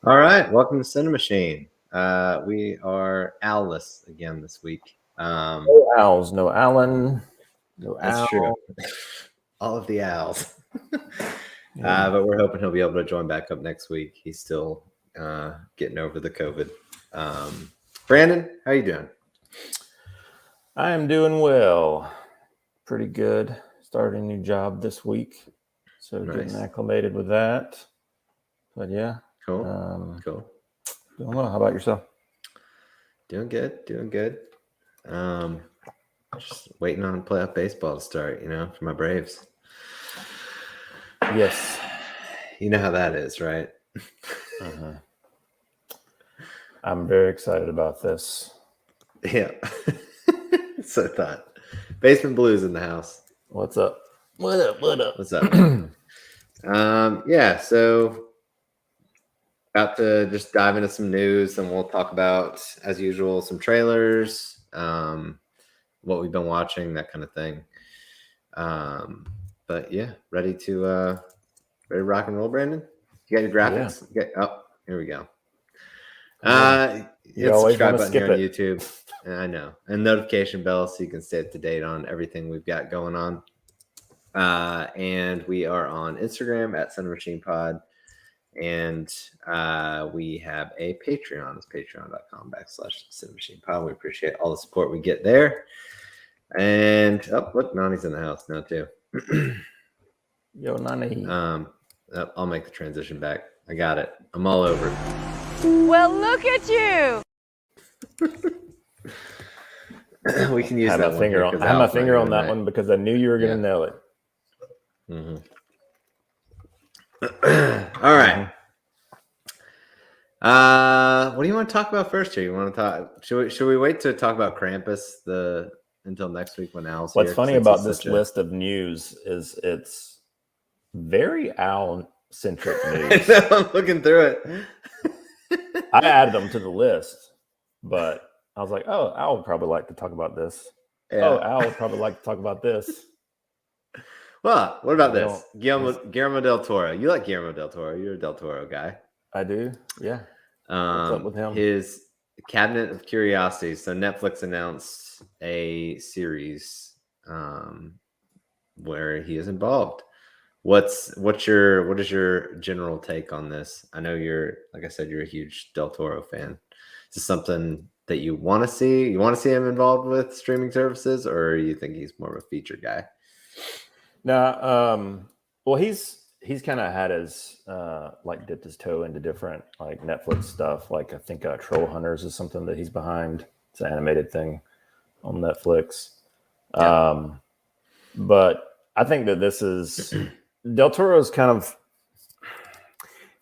All right, welcome to CiNEMACHiNE. We are owlless again this week. No owls, no Alan, no That's owl. true. All of the owls. But we're hoping he'll be able to join back up next week. He's still getting over the COVID. Brandon, how you doing? I am doing well. Pretty good. Started a new job this week. So getting acclimated with that. But yeah. Cool. Cool. Doing well. How about yourself? Doing good. Just waiting on playoff baseball to start, for my Braves. Yes. You know how that is, right? Uh-huh. I'm very excited about this. Yeah. So I thought. Basement Blues in the house. What's up? What's up? So about to just dive into some news, and we'll talk about, as usual, some trailers, what we've been watching, that kind of thing. But yeah, ready to rock and roll, Brandon? You got your graphics? Yeah. Here we go. You always subscribe button skip here on it. YouTube. I know. And notification bell so you can stay up to date on everything we've got going on. And we are on Instagram at CiNEMAChinePod. And we have a Patreon. It's patreon.com/CiNEMAChinePod. We appreciate all the support we get there. And look, Nani's in the house now too. Yo, Nani. I'll make the transition back. I got it. I'm all over it. Well, look at you. We can use that one. I have my finger on that one because I knew you were going to nail it. Mm-hmm. All right. What do you want to talk about first here? You want to talk? Should we wait to talk about Krampus until next week when Al's here? What's funny about this list of news is it's very owl-centric news. I know, I'm looking through it. I added them to the list, but I was like, oh, Al would probably like to talk about this. Yeah. Oh, Al would probably like to talk about this. Well, what about this? Guillermo Del Toro. You like Guillermo Del Toro. You're a Del Toro guy. I do, yeah. What's up with him? His Cabinet of Curiosities. So Netflix announced a series where he is involved. What is your general take on this? I know like I said, you're a huge Del Toro fan. Is this something that you want to see? You want to see him involved with streaming services, or you think he's more of a feature guy? No, well, he's kind of had his dipped his toe into different like Netflix stuff. Like I think Troll Hunters is something that he's behind. It's an animated thing on Netflix. Yeah. But I think that this is Del Toro's kind of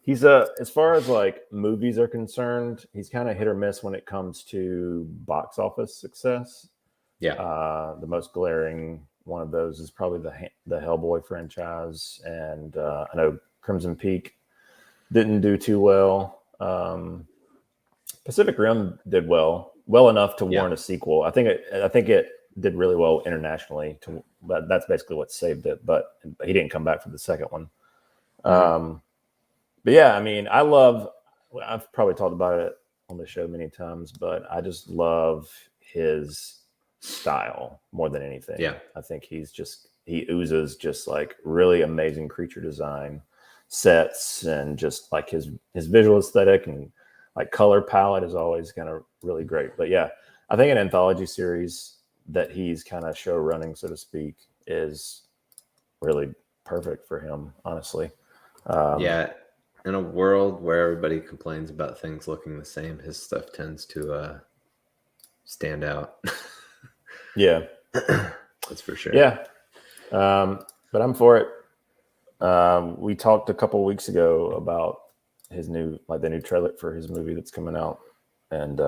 as far as like movies are concerned, he's kind of hit or miss when it comes to box office success. Yeah. The most glaring one of those is probably the Hellboy franchise, and I know Crimson Peak didn't do too well. Pacific Rim did well enough to warrant a sequel. I think it did really well internationally. But that's basically what saved it. But he didn't come back for the second one. Mm-hmm. But yeah, I mean, I've probably talked about it on the show many times, but I just love his style more than anything. Yeah. I think he oozes just like really amazing creature design, sets, and just like his visual aesthetic and like color palette is always kind of really great. But yeah, I think an anthology series that he's kind of show running, so to speak, is really perfect for him, honestly. Yeah. In a world where everybody complains about things looking the same, his stuff tends to stand out. Yeah. That's for sure. Yeah. But I'm for it. We talked a couple weeks ago about his the new trailer for his movie that's coming out. And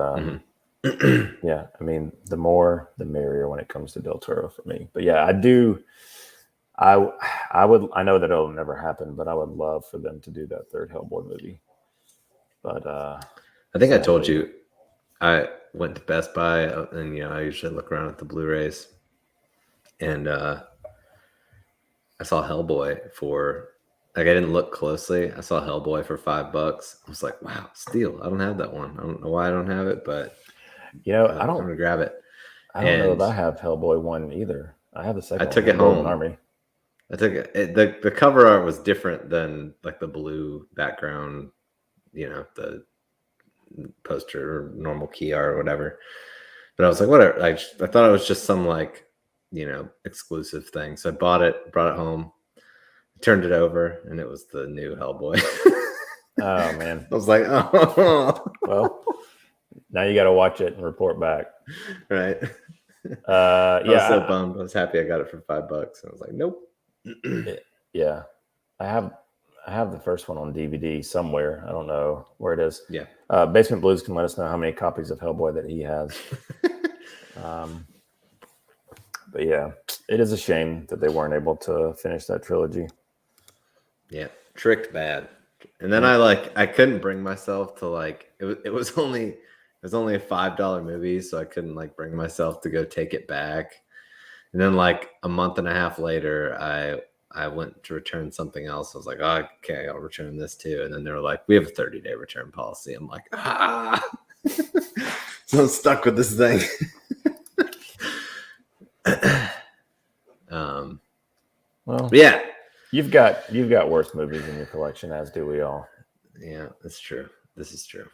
yeah, I mean, the more the merrier when it comes to Del Toro for me. But yeah, I do. I know that it'll never happen, but I would love for them to do that third Hellboy movie. But I think I told you I went to Best Buy, and I usually look around at the Blu-rays, and I saw Hellboy for Like I didn't look closely. I saw Hellboy for $5. I was like, wow, steal. I don't have that one. I don't know why I don't have it, but I I'm gonna grab it. I don't know if I have Hellboy 1 either. I have the second I took one, it Golden home. Army. I took it. The cover art was different than like the blue background, the poster or normal key art or whatever. But I was like, whatever. I thought it was just some like, exclusive thing. So I bought it, brought it home, turned it over, and it was the new Hellboy. Oh man. I was like, oh. Well, now you got to watch it and report back. Right. I was so bummed. I was happy I got it for $5. I was like, nope. Yeah. I have the first one on DVD somewhere. I don't know where it is. Yeah. Basement Blues can let us know how many copies of Hellboy that he has. But yeah, it is a shame that they weren't able to finish that trilogy. Yeah, tricked bad. And then I couldn't bring myself to it was only a $5 movie, so I couldn't bring myself to go take it back. And then a month and a half later, I went to return something else. I was like, oh, okay, I'll return this too. And then they were like, we have a 30-day return policy. I'm like, so I'm stuck with this thing. Well, yeah, you've got worse movies in your collection, as do we all. Yeah, that's true. This is true.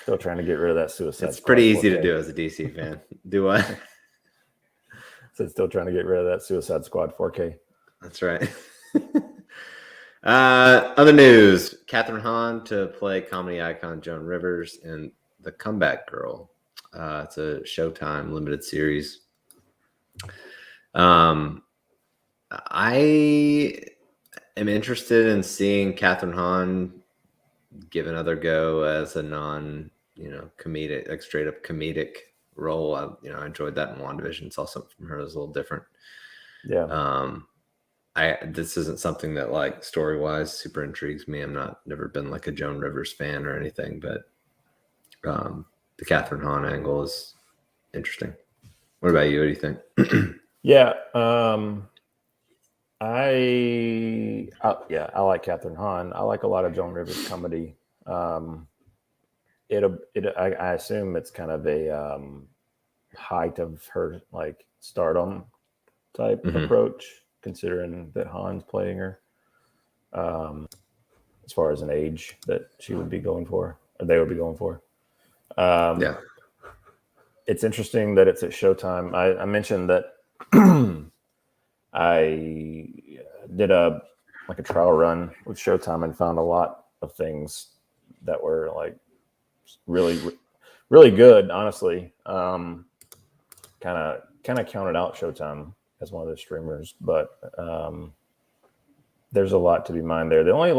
Still trying to get rid of that Suicide It's Squad pretty easy 4K. to do as a DC fan. Do I? So still trying to get rid of that Suicide Squad 4K. That's right. Other news: Katherine Hahn to play comedy icon Joan Rivers in The Comeback Girl. It's a Showtime limited series. I am interested in seeing Katherine Hahn give another go as a comedic, straight up comedic role. I enjoyed that in WandaVision. It's also from her is a little different. Yeah. This isn't something that story wise super intrigues me. Never been a Joan Rivers fan or anything, but the Katherine Hahn angle is interesting. What about you? What do you think? Yeah. I like Katherine Hahn. I like a lot of Joan Rivers comedy. I assume it's kind of a height of her stardom type approach, considering that Hahn's playing her. As far as an age that she would be going for, or they would be going for. Yeah. It's interesting that it's at Showtime. I mentioned that I did a trial run with Showtime and found a lot of things that were really, really good. Honestly, kind of counted out Showtime as one of the streamers, but there's a lot to be mined there. The only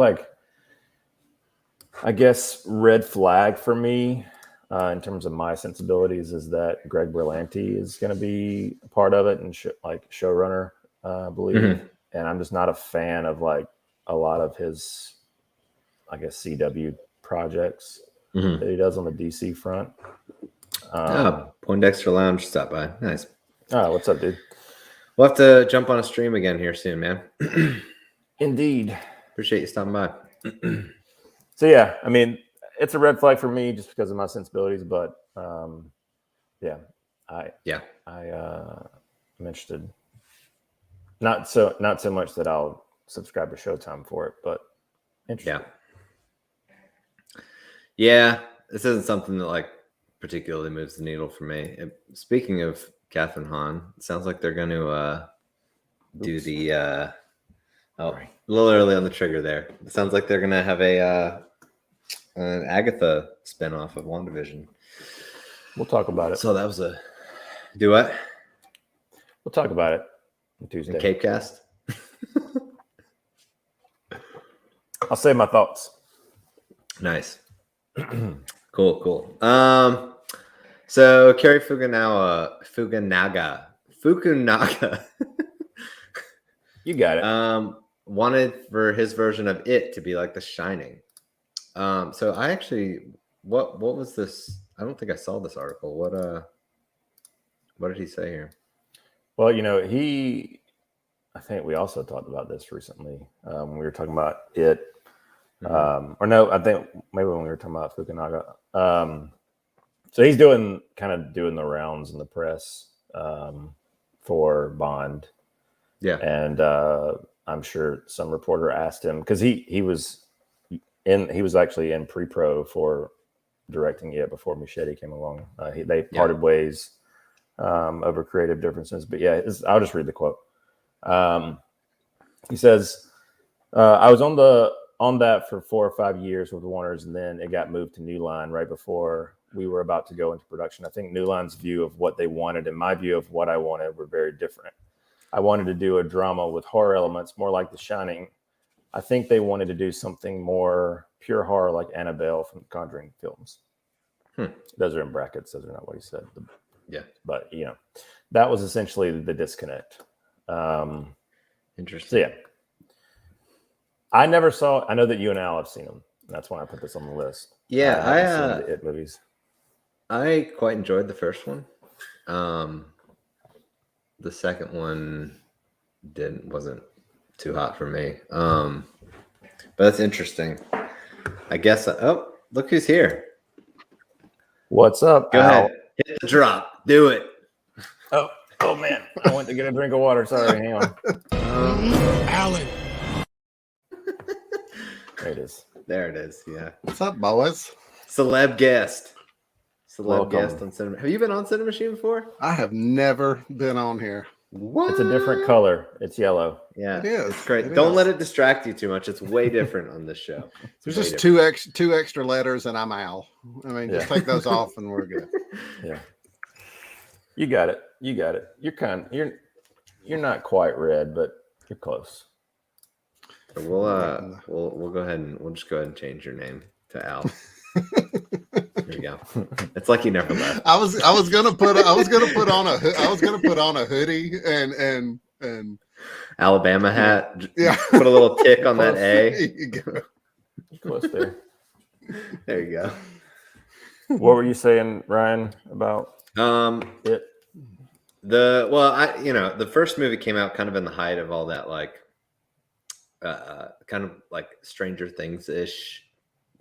I guess red flag for me in terms of my sensibilities is that Greg Berlanti is going to be a part of it and showrunner, I believe. And I'm just not a fan of a lot of his, I guess, CW projects that he does on the DC front. Poindexter Lounge stopped by. Nice. Oh, what's up, dude? We'll have to jump on a stream again here soon, man. Indeed. Appreciate you stopping by. So yeah, I mean, it's a red flag for me just because of my sensibilities, but I'm interested. Not so much that I'll subscribe to Showtime for it, but interested. Yeah, this isn't something that particularly moves the needle for me. Speaking of Katherine Hahn, it sounds like they're going to do the a little early on the trigger there. It sounds like they're going to have an Agatha spinoff of WandaVision. We'll talk about it. So that was a do what? We'll talk about it on Tuesday. In Cape Cast. I'll say my thoughts. Nice. Cool. So Cary Fukunaga. You got it. Wanted for his version of it to be like The Shining. So I actually, what was this? I don't think I saw this article. What did he say here? Well, he I think we also talked about this recently when we were talking about it. Or no, I think maybe when we were talking about Fukunaga. So he's doing the rounds in the press for Bond. Yeah. And I'm sure some reporter asked him, because he was actually in pre-pro for directing it before Machete came along. They parted ways over creative differences. But yeah, I'll just read the quote. He says, I was on that for 4 or 5 years with Warner's, and then it got moved to New Line right before we were about to go into production. I think New Line's view of what they wanted and my view of what I wanted were very different. I wanted to do a drama with horror elements, more like The Shining. I think they wanted to do something more pure horror like Annabelle from the Conjuring films. Those are in brackets. Those are not what he said. Yeah. But, that was essentially the disconnect. Interesting. So, yeah. I know that you and Al have seen them. That's why I put this on the list. Yeah, I haven't seen the It movies. I quite enjoyed the first one. The second one wasn't too hot for me. But that's interesting. I guess. Look who's here. What's up? Go Al? ahead. Hit the drop. Do it. Oh man. I went to get a drink of water. Sorry. Hang on. Alan. There it is. There it is. Yeah. What's up, boys? Celeb guest. Welcome. Guest on Cinema. Have you been on CiNEMAChiNE before? I have never been on here. What? It's a different color. It's yellow. Yeah, It is. It's great. It Don't is. let it distract you too much. It's way different on this show. There's just two extra letters, and I'm Al. I mean, just Yeah. take those off, and we're good. Yeah. You got it. You're not quite red, but you're close. So we'll go ahead and we'll just go ahead and change your name to Al. There you go. It's like you never left. I was gonna put on a hoodie and Alabama hat. Yeah. Put a little tick on that There A. you go. Close there. There you go. What were you saying, Ryan, about it? The first movie came out kind of in the height of all that, like kind of like Stranger Things-ish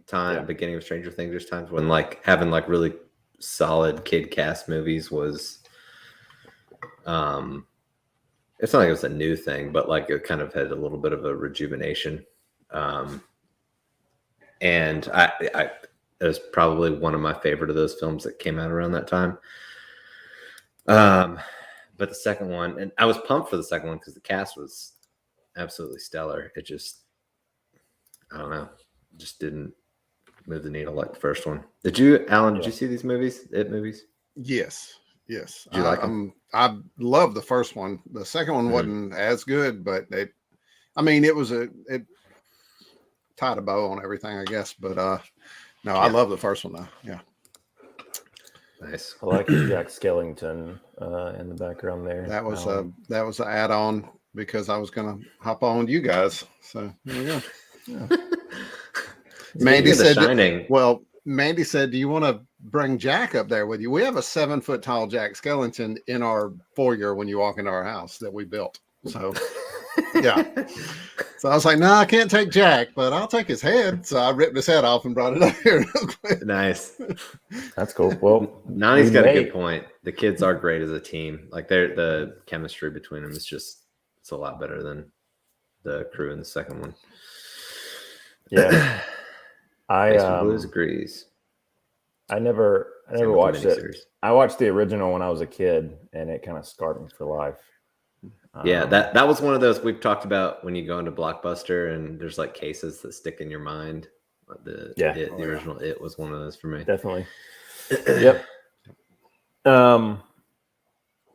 time, beginning of Stranger Things-ish times, when like having like really solid kid cast movies was it's not like it was a new thing, but like it kind of had a little bit of a rejuvenation. And I it was probably one of my favorite of those films that came out around that time. But the second one, and I was pumped for the second one because the cast was absolutely stellar. It just, I don't know, just didn't move the needle like the first one. Did you, Alan? Did you see these movies? It movies? Yes. Did you like them? I love the first one. The second one wasn't as good, but it tied a bow on everything, I guess. But no, I love the first one though. Yeah. Nice. I like Jack Skellington in the background there. That was an add-on because I was gonna hop on with you guys. So there we go. Yeah. Mandy said, Shining. Mandy said, "Do you want to bring Jack up there with you? We have a 7-foot tall Jack Skellington in our foyer when you walk into our house that we built." So yeah. So I was like, "No, I can't take Jack, but I'll take his head." So I ripped his head off and brought it up here real quick. Nice. That's cool. Well, Nani's got a good point. The kids are great as a team. Like the chemistry between them is it's a lot better than the crew in the second one. Yeah. Blues agrees. I never watched it. Series. I watched the original when I was a kid, and it kind of scarred me for life. Yeah, that was one of those we've talked about when you go into Blockbuster and there's like cases that stick in your mind. The original It was one of those for me. Definitely. Yep. But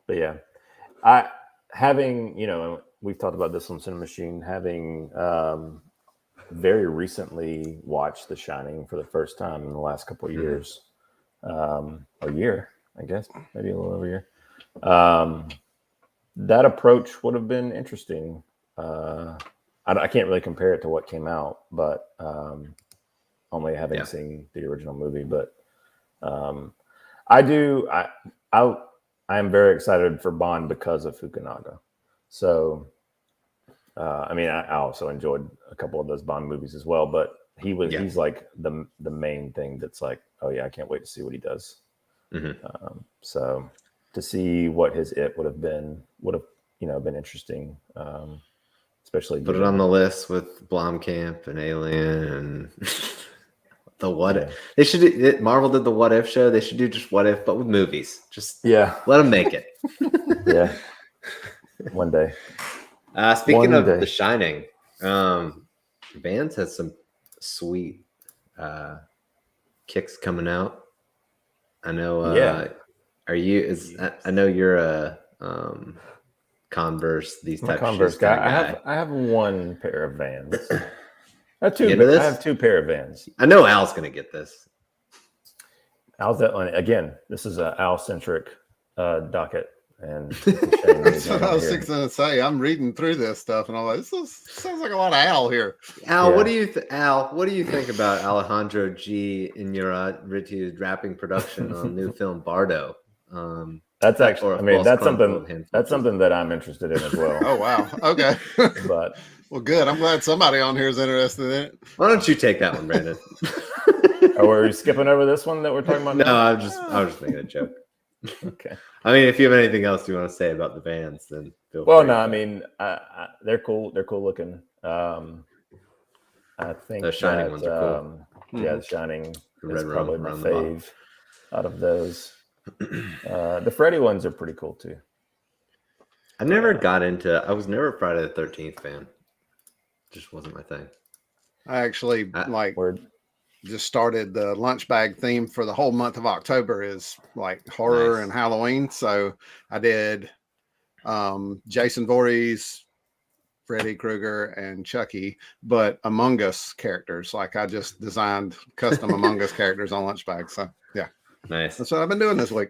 yeah, we've talked about this on CiNEMAChiNE, having very recently watched The Shining for the first time in the last couple of years. A year, I guess, maybe a little over a year. That approach would have been interesting. I can't really compare it to what came out, but only having seen the original movie. But I am very excited for Bond because of Fukunaga. So I mean, I also enjoyed a couple of those Bond movies as well, but he's like the main thing that's like, oh yeah, I can't wait to see what he does. So to see what his It would have been been interesting, especially Put it on the list with Blomkamp and Alien and the What If. They should Marvel did the What If show. They should do just What If, but with movies. Just let them make it. Yeah, one day. Speaking of The Shining, Vans has some sweet kicks coming out. I know. Are you? I know you're a Converse. These type of shoes guy. I have one pair of Vans. I have two pair of Vans. I know Al's gonna get this. Al's that one again. This is a Al centric docket. And that's what I was fixing to say. I'm reading through this stuff, and I'm like, sounds like a lot of Al here. Al, what do you think about Alejandro G. Iñárritu's rapping production on new film Bardo? That's actually, I mean, that's something that I'm interested in as well. Oh wow, okay. But well, good. I'm glad somebody on here is interested in it. Why don't you take that one, Brandon? Oh, are we skipping over this one that we're talking about? No, I was just making a joke. Okay. I mean, if you have anything else you want to say about the Vans, then feel free. Well, no, I mean, they're cool. They're cool looking. I think the Shining ones are cool. Yeah, the Shining is probably my fave out of those. The Freddy ones are pretty cool too. I never got into. I was never a Friday the 13th fan. Just wasn't my thing. I actually just started the lunch bag theme for the whole month of October is like horror and Halloween. So I did Jason Voorhees, Freddy Krueger, and Chucky, but Among Us characters. Like I just designed custom Among Us characters on lunch bags. So yeah. Nice. That's what I've been doing this week.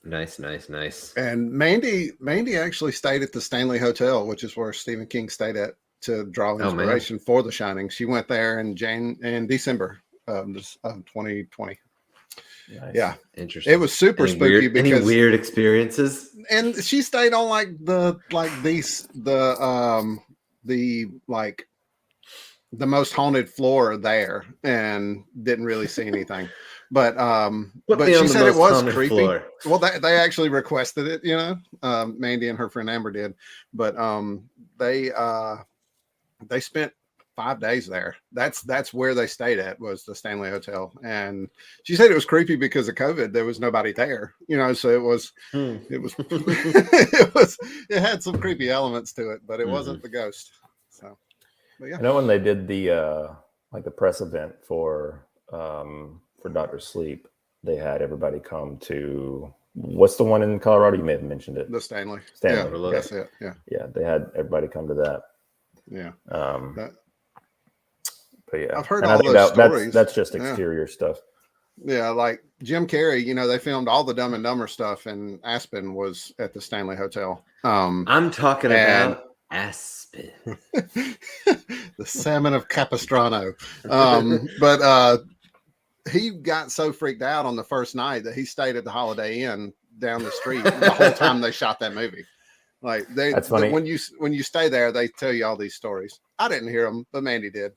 Nice. And Mandy actually stayed at the Stanley Hotel, which is where Stephen King stayed at to draw inspiration for The Shining. She went there in December of 2020. Nice. Yeah, interesting. It was super spooky because any weird experiences. And she stayed on the most haunted floor there and didn't really see anything. But she said it was creepy. Floor. Well, they actually requested it, Mandy and her friend Amber did. But they spent 5 days there. That's where they stayed at, was the Stanley Hotel. And she said it was creepy because of COVID. There was nobody there, so it was it had some creepy elements to it, but it wasn't the ghost. So, but yeah. I know when they did the the press event for Dr. Sleep, they had everybody come to, what's the one in Colorado? You may have mentioned it. The Stanley. Yeah, that's it. Yeah. Yeah, they had everybody come to that. Yeah. But yeah, I've heard all those stories. That's just exterior stuff. Yeah, like Jim Carrey, they filmed all the Dumb and Dumber stuff, and Aspen was at the Stanley Hotel. I'm talking about Aspen. The salmon of Capistrano. But he got so freaked out on the first night that he stayed at the Holiday Inn down the street the whole time they shot that movie. Like that's funny. When you stay there, they tell you all these stories. I didn't hear them, but Mandy did.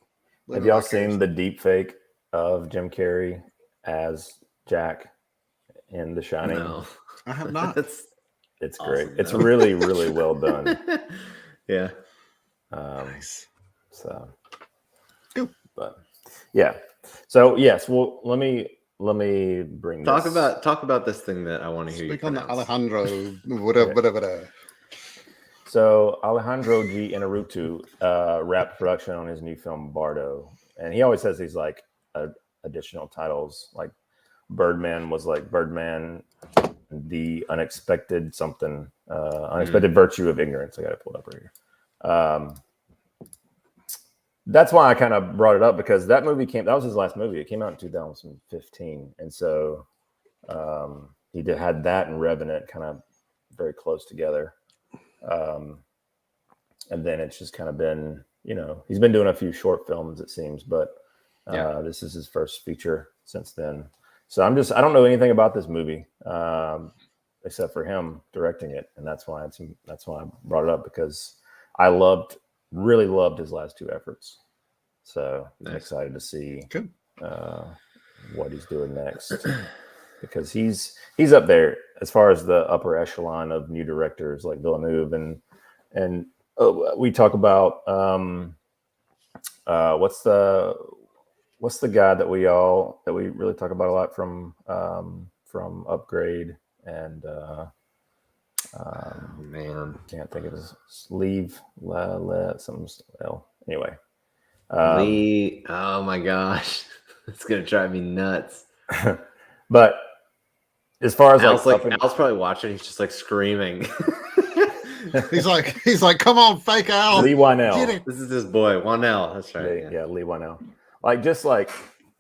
Have y'all seen the deep fake of Jim Carrey as Jack in The Shining? No, I have not. It's great. Awesome, it's really, really well done. Yeah. Nice. So, cool. But yeah. So yes. Well, let me bring talk about this thing that I want to hear. Speak on the Alejandro. Whatever. So Alejandro G. Iñárritu wrapped production on his new film Bardo, and he always has these additional titles. Like Birdman was like Birdman, the unexpected something, unexpected virtue of ignorance. I got it pulled up right here. That's why I kind of brought it up, because that was his last movie. It came out in 2015, and so he had that and Revenant kind of very close together. And then it's just kind of been, he's been doing a few short films, it seems, but this is his first feature since then. So I don't know anything about this movie, except for him directing it. And that's why I brought it up, because really loved his last two efforts. So I'm Nice. excited to see Good. what he's doing next, because he's up there as far as the upper echelon of new directors like Villeneuve and we talk about what's the guy that we really talk about a lot from Upgrade and Man, can't think of his leave something. Well, anyway, Lee. Oh my gosh, it's gonna drive me nuts. but as far as Al's like Al's probably watching. He's just like screaming. He's like, come on, fake Al. Lee Wynell. Get it. This is his boy, Wanell. That's right. Yeah, Lee Wynell. Like just like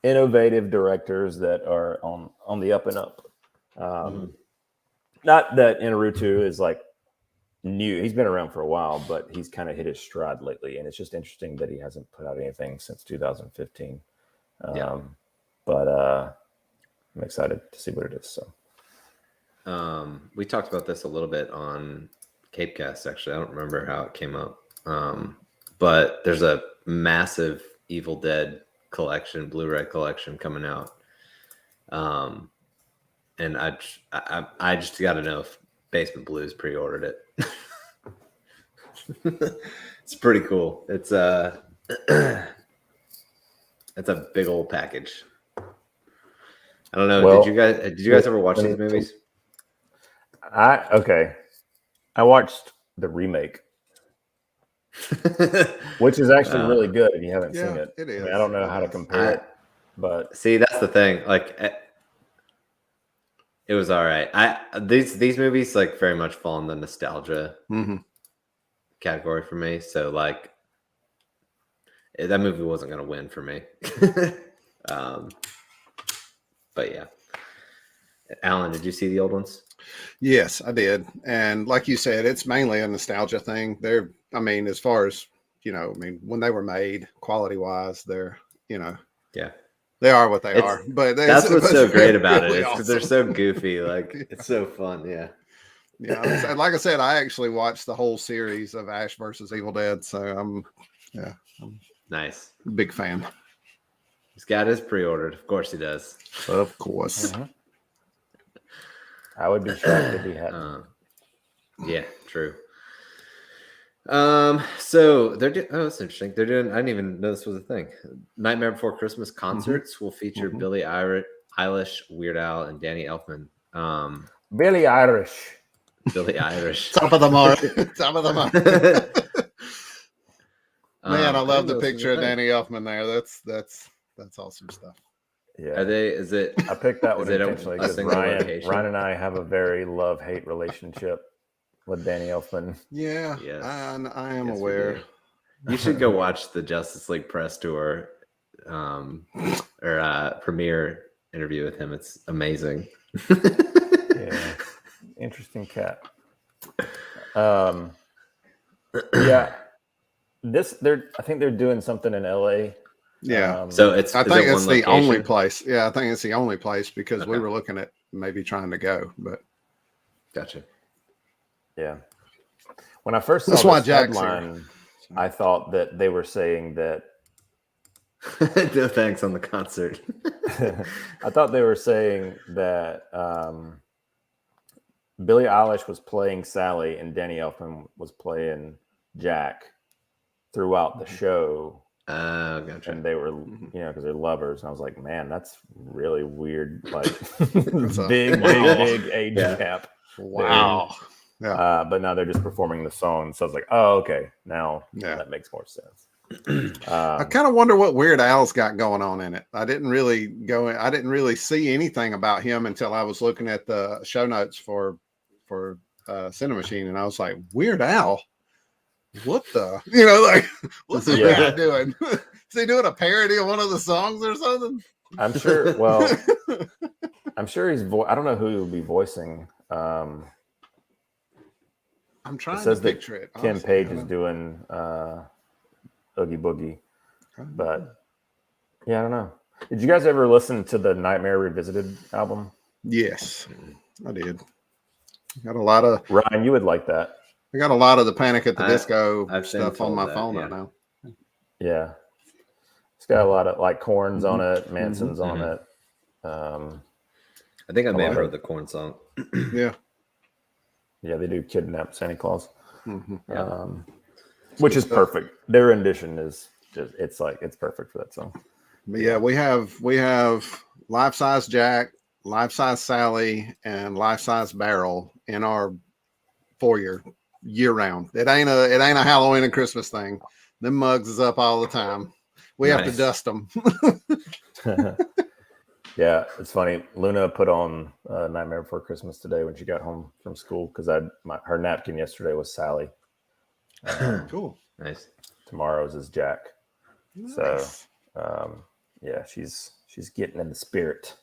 innovative directors that are on the up and up. Not that Inarutu is like new. He's been around for a while, but he's kind of hit his stride lately, and it's just interesting that he hasn't put out anything since 2015. But I'm excited to see what it is. So We talked about this a little bit on Capecast. Actually, I don't remember how it came up, but there's a massive Evil Dead collection, Blu-ray collection coming out, and I just got to know if Basement Blues pre-ordered it. It's pretty cool. It's a big old package. I don't know. Well, did you guys ever watch these movies? I watched the remake, which is actually really good if you haven't seen it. It is. I don't know how to compare it, but see, that's the thing. Like, it was all right. These movies like very much fall in the nostalgia category for me. So like, that movie wasn't going to win for me. But yeah, Alan, did you see the old ones? Yes, I did. And like you said, it's mainly a nostalgia thing. As far as, when they were made quality wise, they're, Yeah, they are what they are. But that's what's so great about really it. It's because they're so goofy. Like, it's so fun. Yeah. Yeah. Like I said, I actually watched the whole series of Ash versus Evil Dead. So I'm Nice. a big fan. He's got his pre-ordered. Of course he does. Of course. I would be shocked if he hadn't. Yeah, true. So they're doing. Oh, that's interesting. They're doing. I didn't even know this was a thing. Nightmare Before Christmas concerts will feature Billie Eilish, Weird Al, and Danny Elfman. Billie Irish. Billie Irish. Top of the mark. Top of the mark. Man, I love the picture of Danny Elfman there. That's awesome stuff. Yeah. Are they? Is it? I picked that one intentionally a because single location? Ryan and I have a very love-hate relationship with Danny Elfman. Yeah, Yes. I am Yes, we aware. do. You should go watch the Justice League press tour or premiere interview with him. It's amazing. Yeah, interesting cat. Yeah, I think they're doing something in LA. Yeah. So I think it's the only place. Yeah, I think it's the only place because we were looking at maybe trying to go, but gotcha. Yeah. When I first That's saw why this Jack's headline, I thought that they were saying that. No thanks on the concert. I thought they were saying that Billie Eilish was playing Sally and Danny Elfman was playing Jack throughout the show. Gotcha. And they were, because they're lovers. And I was like, man, that's really weird. Like, big age gap. Wow. Yeah. But now they're just performing the song. So I was like, oh, okay. Now that makes more sense. I kind of wonder what Weird Al's got going on in it. I didn't really see anything about him until I was looking at the show notes for CiNEMACHiNE, and I was like, Weird Al? What the? What's this guy doing? Is he doing a parody of one of the songs or something? I'm sure. Well, I'm sure he's. I don't know who he will be voicing. I'm trying to picture it. Ken Page is doing Oogie Boogie, but yeah, I don't know. Did you guys ever listen to the Nightmare Revisited album? Yes, I did. Got a lot of Ryan. You would like that. I got a lot of the Panic at the Disco I've been stuff on told my that, phone yeah. right now. Yeah. It's got a lot of like Korn's on it, Manson's on Mhm. it. I think I may have lot of- heard the Corn song. Yeah. Yeah, they do Kidnap Santa Claus. Yeah. Which is perfect. Their rendition is just it's perfect for that song. But yeah, we have Life Size Jack, Life Size Sally, and Life Size Barrel in our foyer year round. It ain't a Halloween and Christmas thing. Them mugs is up all the time. We have to Nice. dust them. Yeah, it's funny. Luna put on Nightmare Before Christmas today when she got home from school because her napkin yesterday was Sally. Cool. Nice. Tomorrow's is Jack. Nice. So yeah, she's getting in the spirit.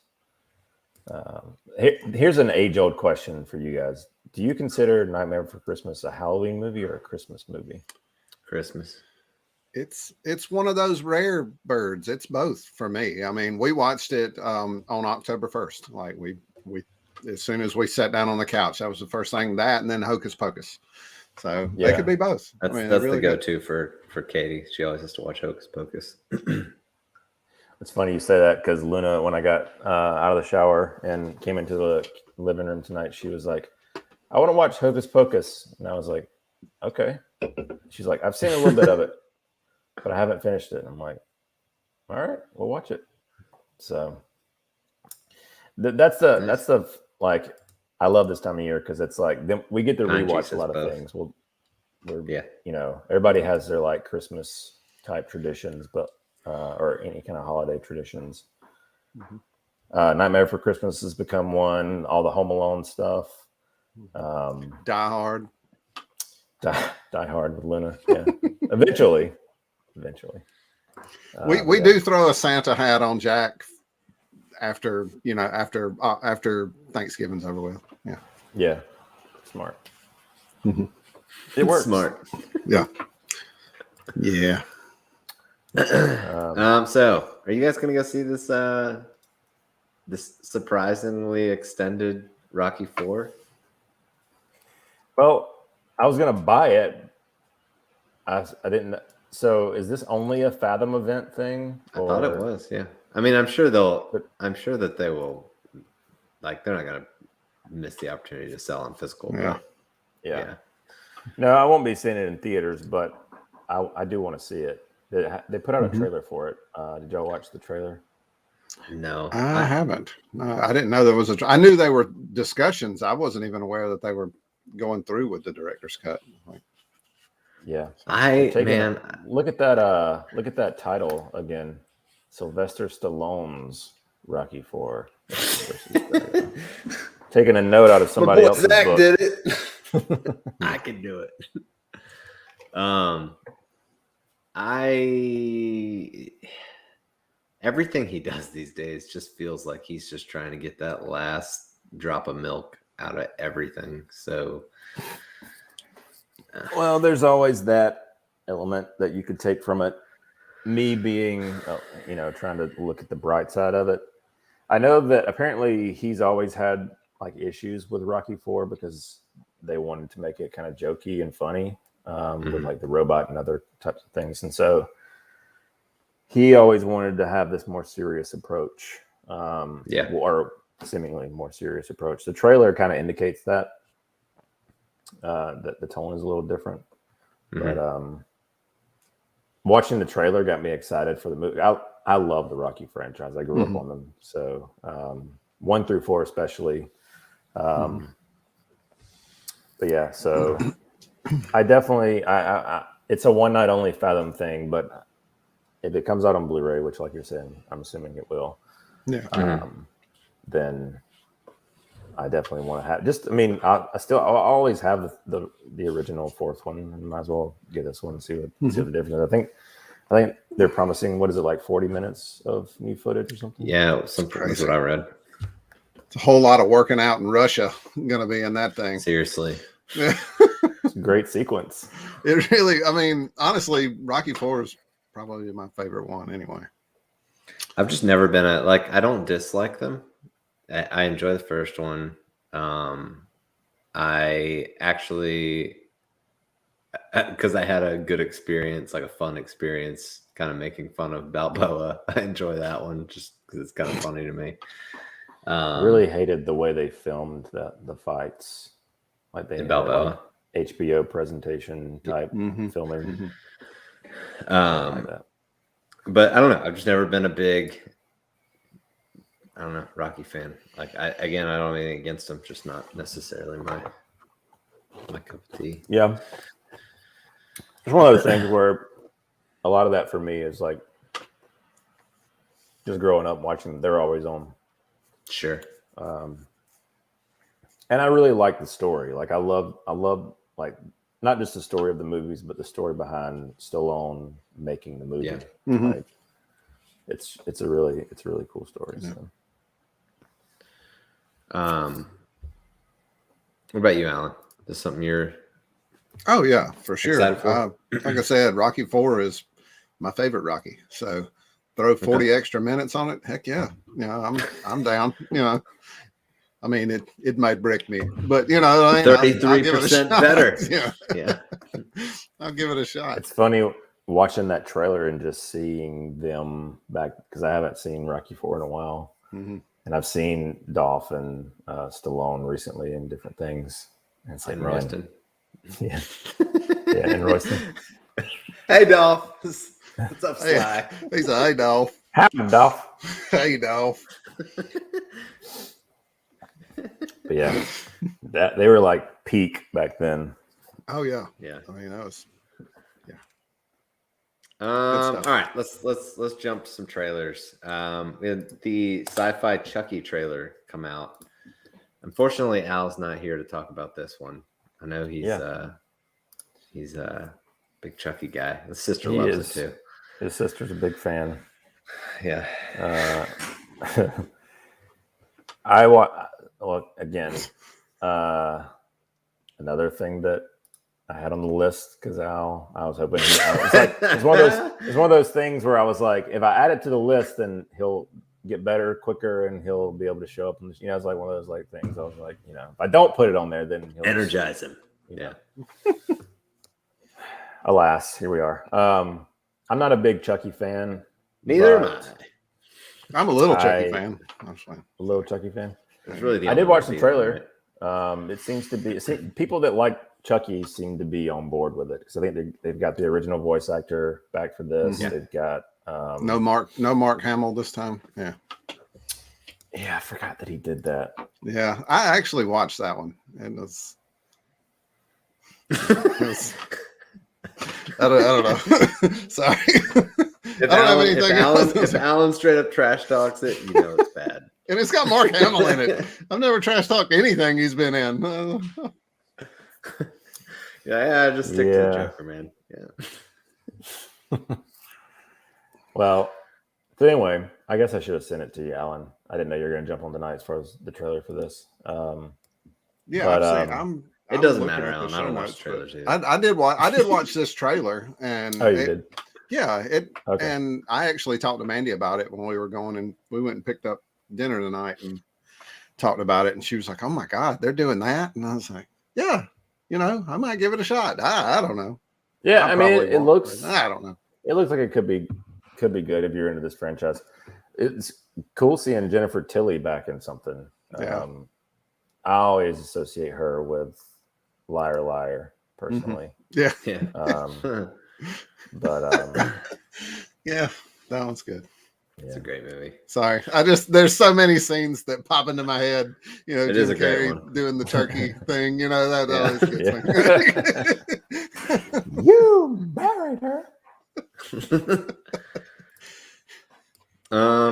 Here's an age-old question for you guys. Do you consider Nightmare Before Christmas a Halloween movie or a Christmas movie? Christmas. It's one of those rare birds. It's both for me. I mean, we watched it on October 1st. Like we as soon as we sat down on the couch, that was the first thing, that and then Hocus Pocus. So they could be both. That's really the go-to for Katie. She always has to watch Hocus Pocus. It's funny you say that because Luna, when I got out of the shower and came into the living room tonight, she was like, I want to watch Hocus Pocus. And I was like, okay. She's like, I've seen a little bit of it, but I haven't finished it. And I'm like, all right, we'll watch it. So that's the like, I love this time of year because it's like we get to rewatch a lot of things. Everybody has their like Christmas type traditions, but or any kind of holiday traditions. Nightmare Before Christmas has become one. All the Home Alone stuff. Die Hard. Die Hard with Luna. Yeah. Eventually. We do throw a Santa hat on Jack after Thanksgiving's over with. Yeah. Yeah. Smart. It works. Smart. Yeah. Yeah. So are you guys gonna go see this this surprisingly extended Rocky 4? Well, I was gonna buy it. I didn't. So is this only a Fathom event thing? I thought it was, yeah. I mean, I'm sure that they will, like, they're not gonna miss the opportunity to sell on physical. Yeah. No, I won't be seeing it in theaters, but I do want to see it. They put out a trailer for it. Did y'all watch the trailer? No, I haven't. No, I didn't know there was I knew there were discussions. I wasn't even aware that they were going through with the director's cut. Yeah. So look at that title again. Sylvester Stallone's Rocky 4. Taking a note out of somebody else's Zach book. did it. I can do it. Everything he does these days just feels like he's just trying to get that last drop of milk out of everything. So, well, there's always that element that you could take from it. Me being, trying to look at the bright side of it. I know that apparently he's always had like issues with Rocky 4 because they wanted to make it kind of jokey and funny with like the robot and other types of things. And so he always wanted to have this more serious approach, or seemingly more serious approach. The trailer kind of indicates that the tone is a little different, but watching the trailer got me excited for the movie. I love the Rocky franchise. I grew up on them, so 1 through 4 especially. But yeah, so I definitely it's a one night only Fathom thing, but if it comes out on Blu-ray, which, like you're saying, I'm assuming it will, then I definitely want to have. I'll always have the original 4th one, and might as well get this one and see what the difference is. I think they're promising, what is it, like 40 minutes of new footage or something? Yeah, something. That's what I read. It's a whole lot of working out in Russia going to be in that thing. Seriously. Yeah. It's a great sequence. It really, I mean, honestly, Rocky 4 is probably my favorite one anyway. I've just never been I don't dislike them. I enjoy the first one. I actually because I had a good experience, like a fun experience, kind of making fun of Balboa. I enjoy that one just because it's kind of funny to me. Really hated the way they filmed the fights, like they in had Balboa. like HBO presentation type filming. Mm-hmm. Like that. But I don't know. I've just never been a big, I don't know, Rocky fan. Like I don't have anything against him, just not necessarily my cup of tea. Yeah, it's one of those things where a lot of that for me is like just growing up watching them. They're always on. Sure. And I really like the story. Like I love like not just the story of the movies, but the story behind Stallone making the movie. Yeah. Mm-hmm. Like it's a really cool story. Yeah. So. What about you, Alan? Is this something you're Oh yeah, for sure. excited for? Like I said, Rocky 4 is my favorite Rocky. So throw 40 extra minutes on it. Heck yeah. You know, I'm down. You know, I mean it might break me, but you know, 33% better. Yeah. I'll give it a shot. It's funny watching that trailer and just seeing them back because I haven't seen Rocky 4 in a while. Mm-hmm. And I've seen Dolph and Stallone recently in different things. And it's like, In man, Royston. Yeah. Yeah, in Royston. Hey, Dolph. What's up, Sly? He's a hey Dolph. Happened, Dolph. Hey Dolph. But yeah, that they were like peak back then. Oh yeah. Yeah. I mean that was All stuff. right, let's jump to some trailers. We had the sci-fi Chucky trailer come out. Unfortunately, Al's not here to talk about this one. I know he's a big Chucky guy. His sister loves it too. His sister's a big fan. Yeah. Look again. Another thing that I had on the list because I was hoping it's one of those things where I was like, if I add it to the list, then he'll get better quicker and he'll be able to show up. And it's like one of those like things. I was like, if I don't put it on there, then he'll Energize him. Yeah. Alas, here we are. I'm not a big Chucky fan. Neither am I. I'm a little Chucky fan. Actually. A little Chucky fan. It's really the I did only watch the one, trailer. right? It seems to be people that like Chucky seem to be on board with it because I think they've got the original voice actor back for this. Yeah. They've got No Mark Hamill this time. Yeah. Yeah, I forgot that he did that. Yeah, I actually watched that one, and it's I don't know. Sorry. If Alan straight up trash talks it, it's bad. And it's got Mark Hamill in it. I've never trash talked anything he's been in. Yeah, just stick to the Joker, man. Yeah. Well, so anyway, I guess I should have sent it to you, Alan. I didn't know you were going to jump on tonight as far as the trailer for this. It doesn't matter, Alan. I don't watch trailers either. I did watch this trailer, and you did? Yeah, Okay. And I actually talked to Mandy about it when we were going, and we went and picked up dinner tonight and talked about it, and she was like, "Oh my God, they're doing that," and I was like, "Yeah, I might give it a shot. I don't know." Yeah, I mean, it looks. I don't know. It looks like it could be good if you're into this franchise. It's cool seeing Jennifer Tilly back in something. Yeah. I always associate her with Liar Liar personally. Yeah. But yeah, that one's good. It's a great movie. Sorry, there's so many scenes that pop into my head. It Jim is a great Carrey one. doing the turkey thing. That always gets me. You married her.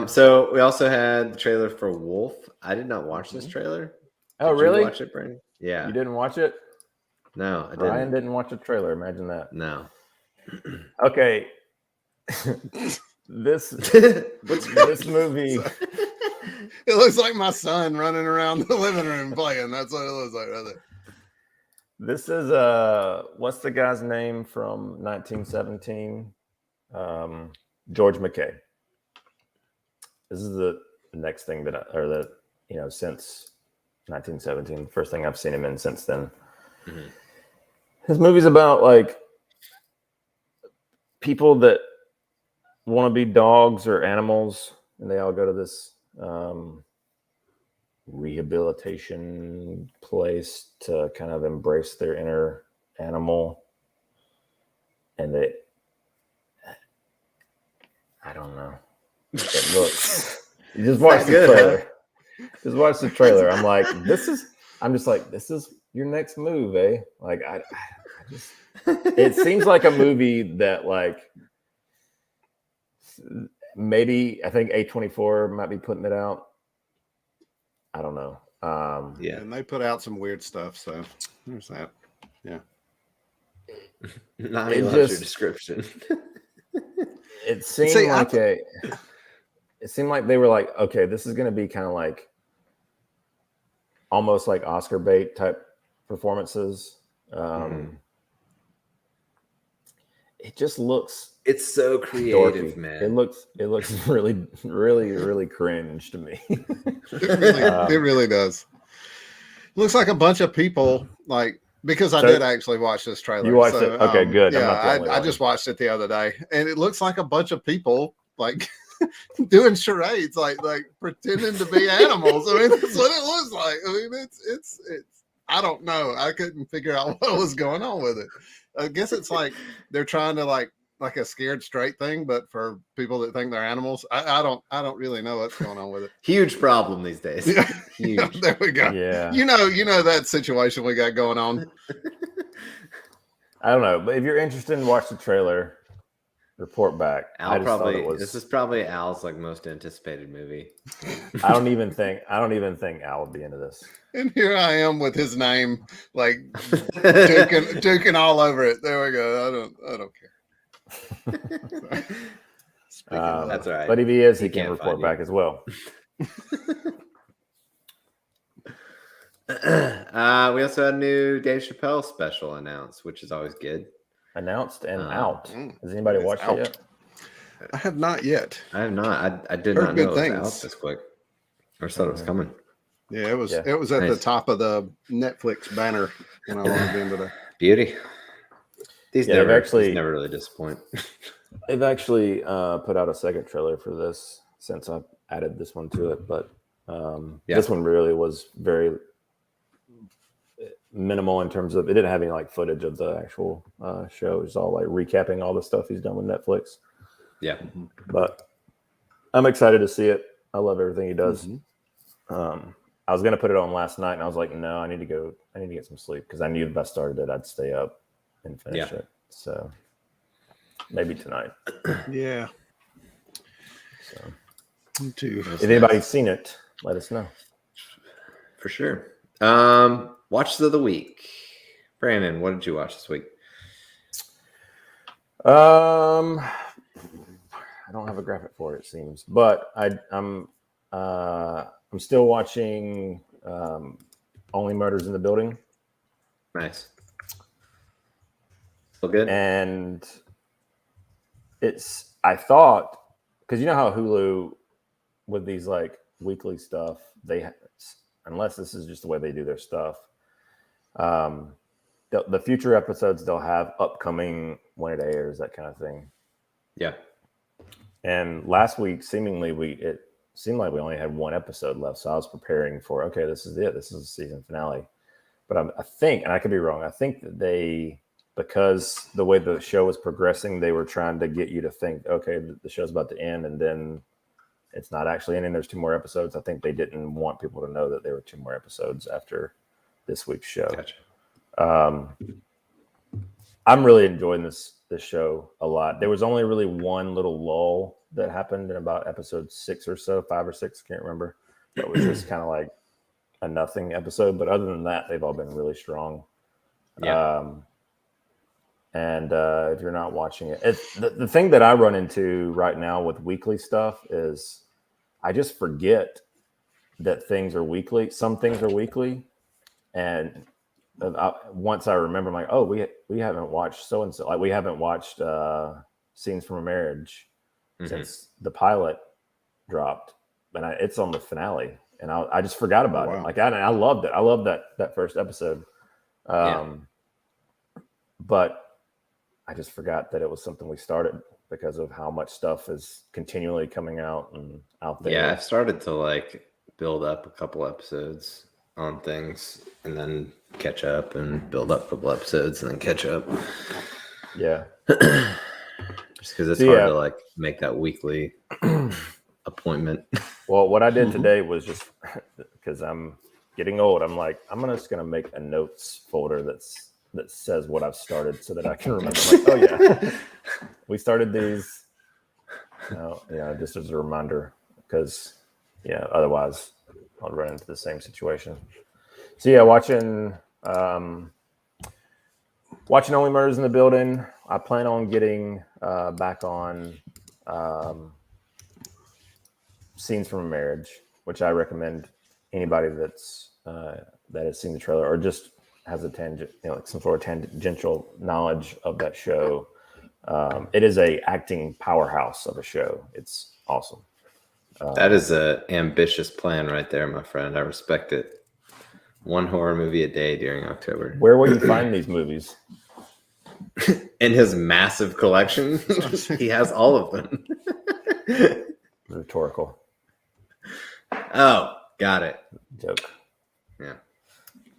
So we also had the trailer for Wolf. I did not watch this trailer. Oh, Did really? you watch it, Brandon? Yeah. You didn't watch it? No, I didn't. Brian didn't watch the trailer. Imagine that. No. Okay. This movie. It looks like my son running around the living room playing. That's what it looks like right there. This is what's the guy's name from 1917? George McKay. This is the next thing since 1917, first thing I've seen him in since then. Mm-hmm. His movie's about like people that want to be dogs or animals, and they all go to this rehabilitation place to kind of embrace their inner animal. And I don't know. It looks. You just watch the trailer. Just watch the trailer. I'm like, this is your next move, eh? Like, I just. It seems like a movie that, like, maybe I think A24 might be putting it out. I don't know. Yeah, and they put out some weird stuff, so there's that. Yeah. Not even your description. It seemed it seemed like they were like, okay, this is going to be kind of like almost like Oscar bait type performances. It just looks. It's so creative, dorky. man. It looks really, really, really cringe to me. It really does. Looks like a bunch of people, like, because I did actually watch this trailer. You watched it? Okay, good. Yeah, I just watched it the other day, and it looks like a bunch of people like doing charades, like pretending to be animals. I mean, that's what it looks like. I mean, it's. I don't know. I couldn't figure out what was going on with it. I guess it's like they're trying to like a scared straight thing, but for people that think they're animals. I don't really know what's going on with it. Huge problem these days. Yeah. Huge. Yeah, there we go. Yeah. You know that situation we got going on. I don't know, but if you're interested in watch the trailer, report back. This is probably Al's like most anticipated movie. I don't even think Al would be into this. And here I am with his name like duking all over it. There we go. I don't care. That's all right. But if he is, he can report back as well. We also had a new Dave Chappelle special announced, which is always good. Announced and out. Has anybody watched it yet? I have not yet. I have not. I did not know it was out this quick. Or thought it was coming. Yeah, it was. Yeah. It was at the top of the Netflix banner when I logged in today. Beauty. These never really disappoint. They've actually put out a second trailer for this since I've added this one to it, but this one really was very minimal in terms of it didn't have any like footage of the actual show. It's all like recapping all the stuff he's done with Netflix. Yeah, but I'm excited to see it. I love everything he does. I was gonna put it on last night, and I was like, no, I need to get some sleep because I knew if I started it, I'd stay up and finish it. So maybe tonight. Yeah. So if anybody's seen it, let us know. For sure. Watches of the week. Brandon, what did you watch this week? I don't have a graphic for it, it seems, but I'm still watching Only Murders in the Building. Nice. Still good. And I thought, because you know how Hulu with these like weekly stuff, unless this is just the way they do their stuff, the future episodes they'll have upcoming when it airs, that kind of thing. Yeah. And last week, seemingly it seemed like we only had one episode left, so I was preparing for, okay, this is it. This is the season finale. But I think, and I could be wrong, I think that because the way the show was progressing, they were trying to get you to think, okay, the show's about to end, and then it's not actually ending. There's 2 more episodes. I think they didn't want people to know that there were 2 more episodes after this week's show. Gotcha. I'm really enjoying this show a lot. There was only really one little lull that happened in about episode 6 or so, 5 or 6, can't remember. That was just kind of like a nothing episode. But other than that, they've all been really strong. Yeah. And if you're not watching it, the thing that I run into right now with weekly stuff is I just forget that things are weekly. Some things are weekly. And once I remember, I'm like, oh, we haven't watched so-and-so. Like we haven't watched Scenes from a Marriage since the pilot dropped. And it's on the finale. And I just forgot about it. Like I loved it. I loved that first episode. but I just forgot that it was something we started because of how much stuff is continually coming out and out there. Yeah, I've started to like build up a couple episodes on things and then catch up and build up a couple episodes and then catch up. Yeah. Just because it's hard to like make that weekly appointment. Well, what I did today was just because I'm getting old, I'm like, just gonna make a notes folder that says what I've started so that I can remember. I'm like, oh yeah, we started these. Just as a reminder, because otherwise I'll run into the same situation. So yeah, watching Only Murders in the Building. I plan on getting back on Scenes from a Marriage, which I recommend anybody that has seen the trailer or just has a some sort of tangential knowledge of that show. It is a acting powerhouse of a show. It's awesome. That is an ambitious plan right there, my friend. I respect it. One horror movie a day during October. Where will you find these movies? In his massive collection. He has all of them. Rhetorical. Oh, got it. Joke. Yeah.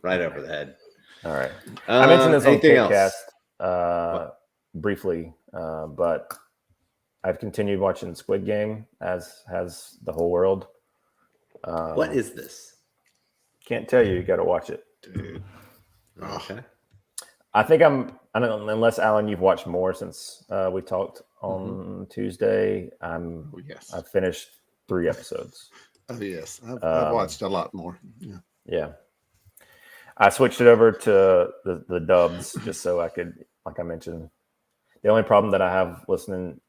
Right over the head. All right. I mentioned this on KCast briefly, but I've continued watching Squid Game, as has the whole world. What is this? Can't tell you. You got to watch it. Dude. Okay. I think I don't know, unless Alan, you've watched more since we talked on Tuesday. I've finished 3 episodes. Oh yes, I've watched a lot more. Yeah. I switched it over to the dubs just so I could, like I mentioned. The only problem that I have watching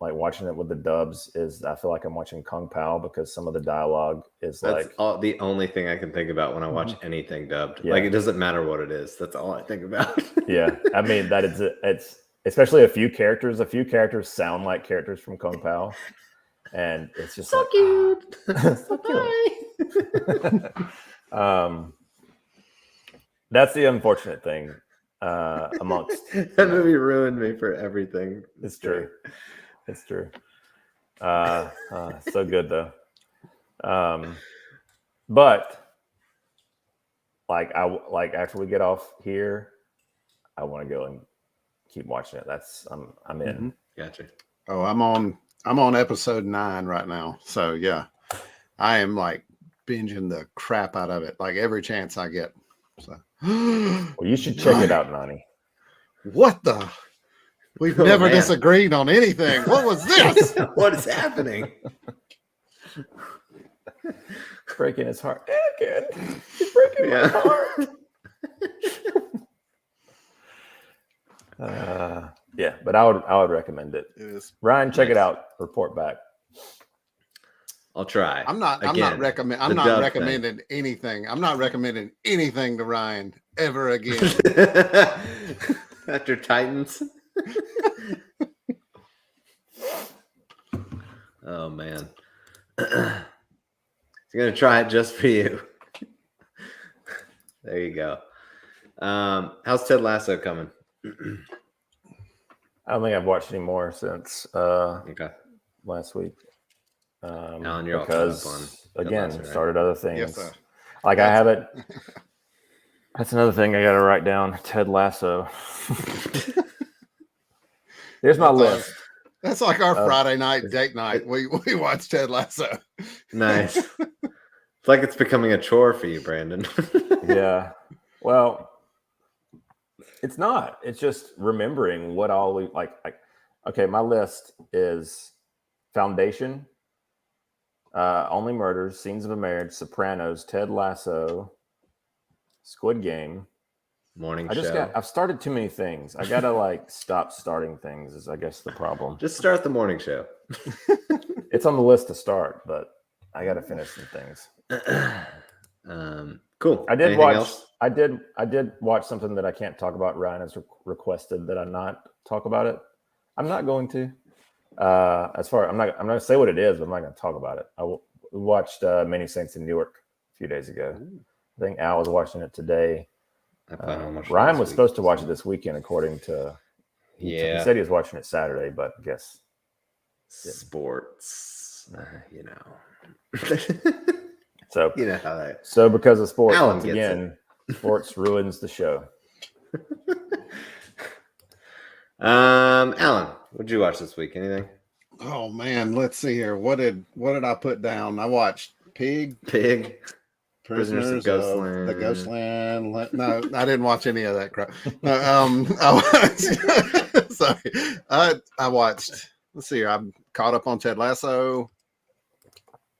it with the dubs is I feel like I'm watching Kung Pao because some of the dialogue is That's the only thing I can think about when I watch anything dubbed. Yeah. Like, it doesn't matter what it is. That's all I think about. Yeah. I mean, it's especially a few characters. A few characters sound like characters from Kung Pao. And it's just so like, cute. So cute. That's the unfortunate thing. Amongst that movie ruined me for everything. It's true. It's true. So good though. But after we get off here, I want to go and keep watching it. I'm in. Mm-hmm. Gotcha. Oh, I'm on episode 9 right now. So yeah, I am like binging the crap out of it, like every chance I get. So well, you should check it out, Nani. What the? We've never disagreed on anything. What was this? What is happening? Breaking his heart. Again. He's breaking my heart. Yeah, but I would recommend it. Ryan, check it out. Report back. I'll try. I'm not recommending anything. I'm not recommending anything to Ryan ever again. After Titans. Oh man. He's gonna try it just for you. There you go. How's Ted Lasso coming? I don't think I've watched any more since last week. Alan, you're because all again, Lasso, right? started other things. Yes, sir. I have it. That's another thing I got to write down. Ted Lasso. There's my list. That's like our Friday night date night. We watch Ted Lasso. Nice. It's like it's becoming a chore for you, Brandon. Yeah. Well, it's not. It's just remembering what all we like. Okay, my list is Foundation, Only Murders, Scenes of a Marriage, Sopranos, Ted Lasso, Squid Game. Morning show. I've started too many things. I gotta stop starting things is I guess the problem. Just start the morning show. It's on the list to start, but I gotta finish some things. Cool. I did Anything watch. else? I did watch something that I can't talk about. Ryan has requested that I not talk about it. I'm not going to. I'm not going to say what it is, but I'm not going to talk about it. We watched Many Saints in Newark a few days ago. I think Al was watching it today. I plan on watching Ryan this was week, supposed to watch so- it this weekend, according to. He Yeah, said he was watching it Saturday, but I guess. sports. You know, So you know how that. So because of sports, Alan once gets again, sports ruins the show. Alan, what did you watch this week? Anything? Oh man, let's see here. What did I put down? I watched Pig, Pig. Prisoners Prisoners of of the Ghostland. Ghostland. No, I didn't watch any of that crap. No, I watched, sorry. I watched. Let's see here. I'm caught up on Ted Lasso,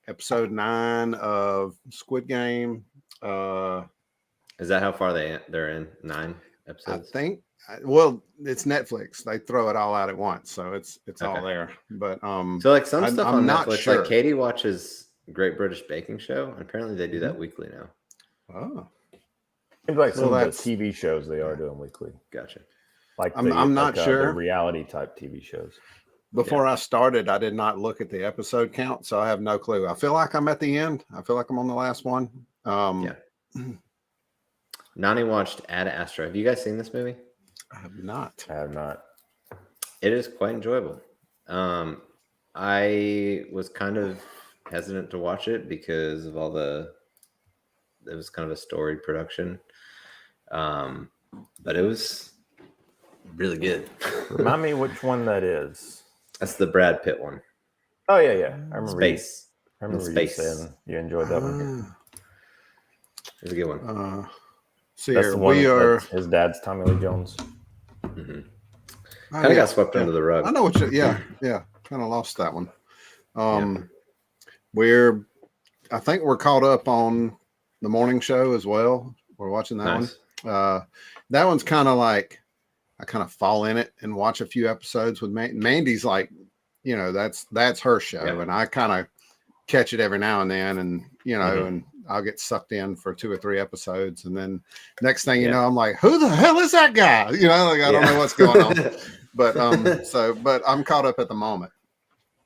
episode 9 of Squid Game. Is that how far they're in? 9 I episodes. think. Well, it's Netflix. They throw it all out at once, so it's all Okay. there. But So like some stuff I'm on not Netflix, sure. like Katie watches Great British Baking Show, and apparently they do that weekly now. Oh, Seems like Well, some of that's- the TV shows they are doing weekly, Gotcha. like I'm not the sure. reality type TV shows. before I started, I did not look at the episode count, so I have no clue. I feel like I'm at the end. I feel like I'm on the last one. Yeah. Nani watched Ad Astra. Have you guys seen this movie? I have not. I have not. It is quite enjoyable. I was kind of hesitant to watch it because of all it was kind of a storied production. But it was really good. Remind me which one that is. That's the Brad Pitt one. Oh yeah. I remember. Space. I remember Space. you saying you enjoyed that one. It was a good one. See That's here, the one. we are. That's his dad's Tommy Lee Jones. Mm-hmm. Oh, Kind of yeah, got swept yeah. under the rug. I know what you. Yeah. Kind of lost that one. Yeah. I think we're caught up on the morning show as well. We're watching that Nice. one. That one's kind of like I kind of fall in it and watch a few episodes with Mandy's like, that's her show, Yeah. and I kind of catch it every now and then, and Mhm. and I'll get sucked in for 2 or 3 episodes, and then next thing you Yeah. know, I'm like, who the hell is that guy? Like I don't know what's going on. But but I'm caught up at the moment,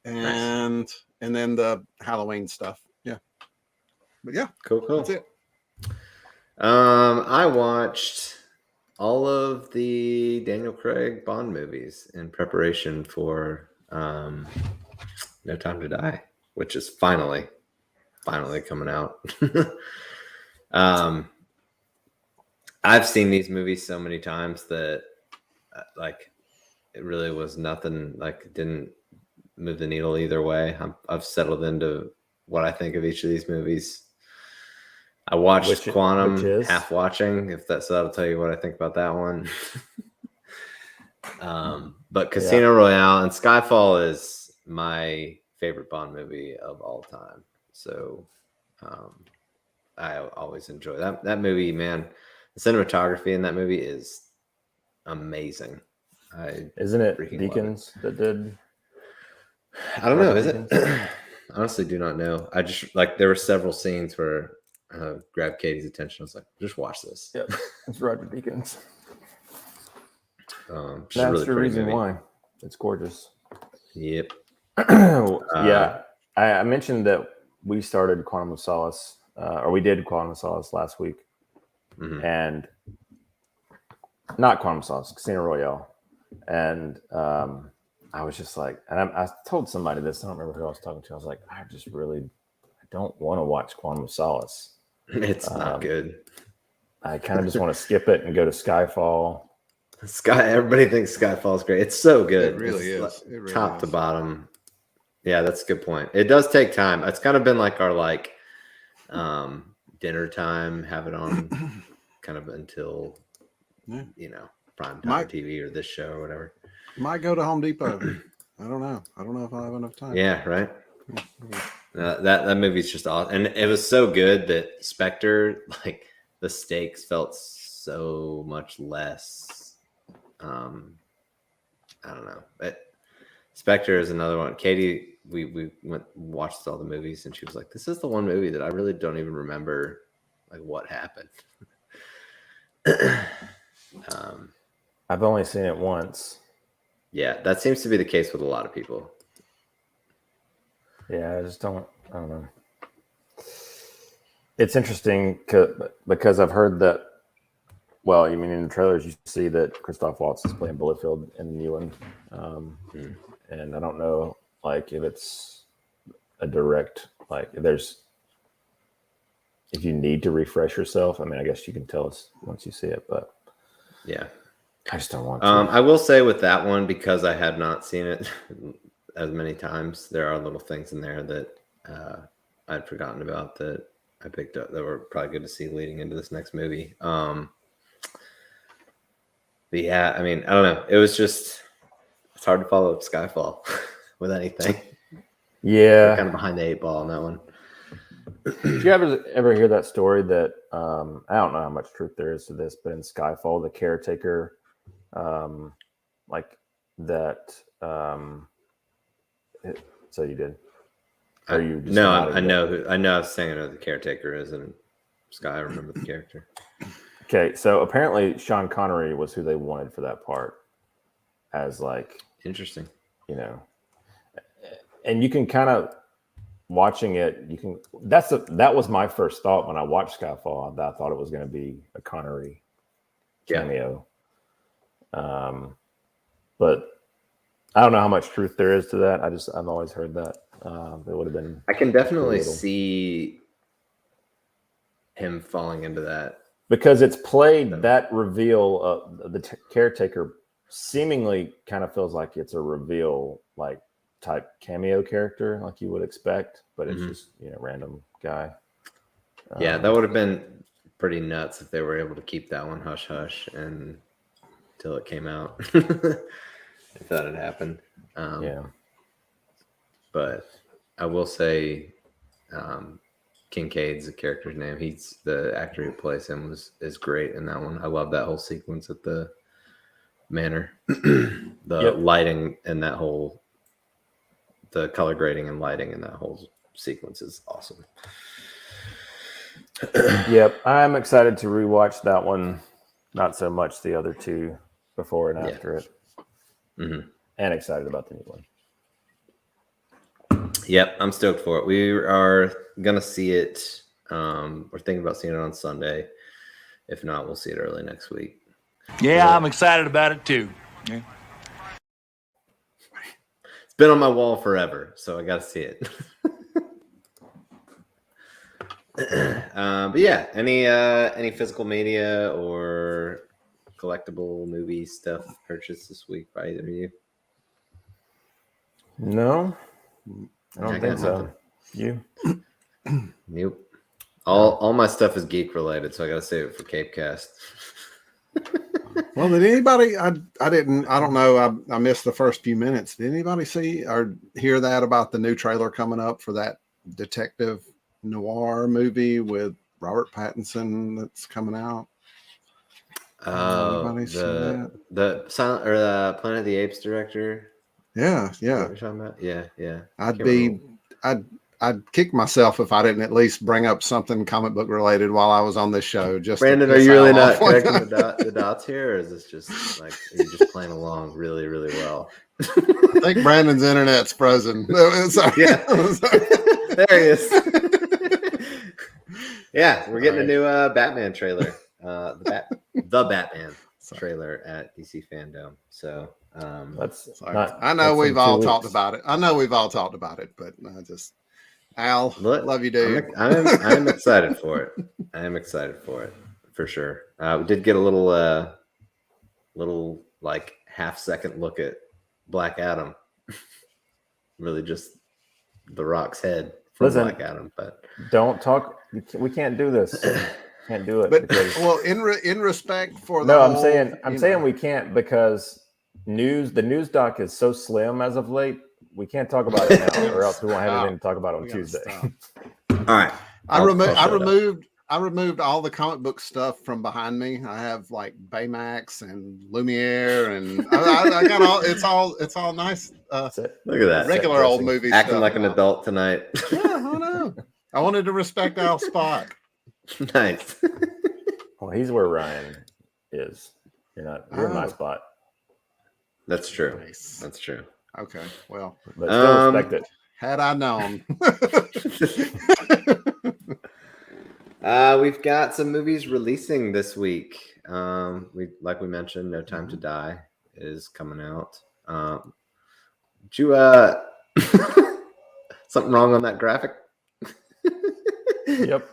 and then the Halloween stuff. Yeah, but yeah, Cool. that's it. I watched all of the Daniel Craig Bond movies in preparation for No Time to Die, which is finally coming out. I've seen these movies so many times that like it really was nothing, like it didn't move the needle either way. I've settled into what I think of each of these movies. I watched Quantum, which is? half watching, so that'll tell you what I think about that one. But Casino Royale and Skyfall is my favorite Bond movie of all time. So I always enjoy that movie, man. The cinematography in that movie is amazing. Isn't it freaking love Deakins that did? I don't know. Roger Is it? Honestly, do not know. I just there were several scenes where grabbed Katie's attention. I was like, just watch this. Yep, it's Roger Deakins. Just That's a really the pretty reason movie. why. It's gorgeous. Yep. Yeah, I mentioned that we started Quantum of Solace, or we did Quantum of Solace last week, and not Quantum of Solace, Casino Royale, and I was just like, and I told somebody this. I don't remember who I was talking to. I was like, I don't want to watch Quantum of Solace. It's not good. I kind of just want to skip it and go to Skyfall. Everybody thinks Skyfall's great. It's so good. It really It's is. It really top to is. bottom. Yeah, that's a good point. It does take time. It's kind of been like our dinner time, have it on kind of until prime time TV or this show or whatever. Might go to Home Depot. I don't know. I don't know if I'll have enough time. Yeah, right. That movie's just awesome, and it was so good that Spectre, like the stakes felt so much less. I don't know, but Spectre is another one. Katie, we watched all the movies, and she was like, "This is the one movie that I really don't even remember, like what happened." I've only seen it once. Yeah, that seems to be the case with a lot of people. Yeah, I don't know. It's interesting because I've heard that Well, you mean in the trailers you see that Christoph Waltz is playing Bulletfield in the new one, and I don't know like if it's a direct like if you need to refresh yourself. I mean, I guess you can tell us once you see it, but yeah, I just don't want to. I will say with that one, because I had not seen it as many times, there are little things in there that I'd forgotten about that I picked up that were probably good to see leading into this next movie. But yeah, I mean, I don't know. It was just, it's hard to follow up Skyfall with anything. Yeah. We're kind of behind the 8 ball on that one. Did you ever hear that story that I don't know how much truth there is to this, but in Skyfall, the caretaker, like that. So you did? Or you just no, I know. I know. I was saying who the caretaker is, and Sky. I remember the character. Okay, so apparently Sean Connery was who they wanted for that part, as like interesting, you know, and you can kind of. Watching it, you can. That was my first thought when I watched Skyfall. I thought it was going to be a Connery cameo, but I don't know how much truth there is to that. I've always heard that it would have been. I can definitely see him falling into that because it's played that reveal of the caretaker seemingly kind of feels like it's a reveal like. Type cameo character like you would expect, but it's just random guy. Yeah, that would have been pretty nuts if they were able to keep that one hush hush and until it came out. If that had happened. Yeah, but I will say, Kincaid's the character's name. He's the actor who plays him is great in that one. I love that whole sequence at the manor, the lighting and that whole. The color grading and lighting in that whole sequence is awesome. Yep, I'm excited to rewatch that one. Not so much the other two before and after it. Mm-hmm. And excited about the new one. Yep, I'm stoked for it. We are gonna see it. We're thinking about seeing it on Sunday. If not, we'll see it early next week. Yeah, I'm excited about it too. Yeah. Been on my wall forever, so I got to see it. But yeah, any physical media or collectible movie stuff purchased this week by either of you? No, I don't think so. You? Nope. All my stuff is geek related, so I got to save it for Cape Cast. Well, did anybody? I don't know. I missed the first few minutes. Did anybody see or hear that about the new trailer coming up for that detective noir movie with Robert Pattinson that's coming out? Oh, the Silent or the Planet of the Apes director. Yeah. What you're talking about? Yeah. I'd kick myself if I didn't at least bring up something comic book related while I was on this show. Just Brandon, are you really not connecting the dots here, or is this just like you're just playing along really, really well? I think Brandon's internet's frozen. Sorry. Yeah, there he is. Yeah, we're getting a new Batman trailer. The Batman trailer at DC Fandom. So I know we've all talked about it. But I just. Al, love you, dude. I'm excited for it. I am excited for it for sure. We did get a little like half-second look at Black Adam. Really, just The Rock's head from Black Adam. But don't talk. We can't do this. Can't do it. But well, in respect for I'm saying we can't because the news doc is so slim as of late. We can't talk about it now, or else we won't have anything to talk about on Tuesday. All right. I removed all the comic book stuff from behind me. I have like Baymax and Lumiere, and I got all. It's all nice. Look at that regular old movie. Acting stuff like an adult tonight. Yeah, I know. I wanted to respect Al's spot. Nice. Well, he's where Ryan is. You're in my spot. That's true. Nice. That's true. Okay, well, but still respect it. Had I known. We've got some movies releasing this week. We mentioned, No Time to Die is coming out. Did you something wrong on that graphic? Yep.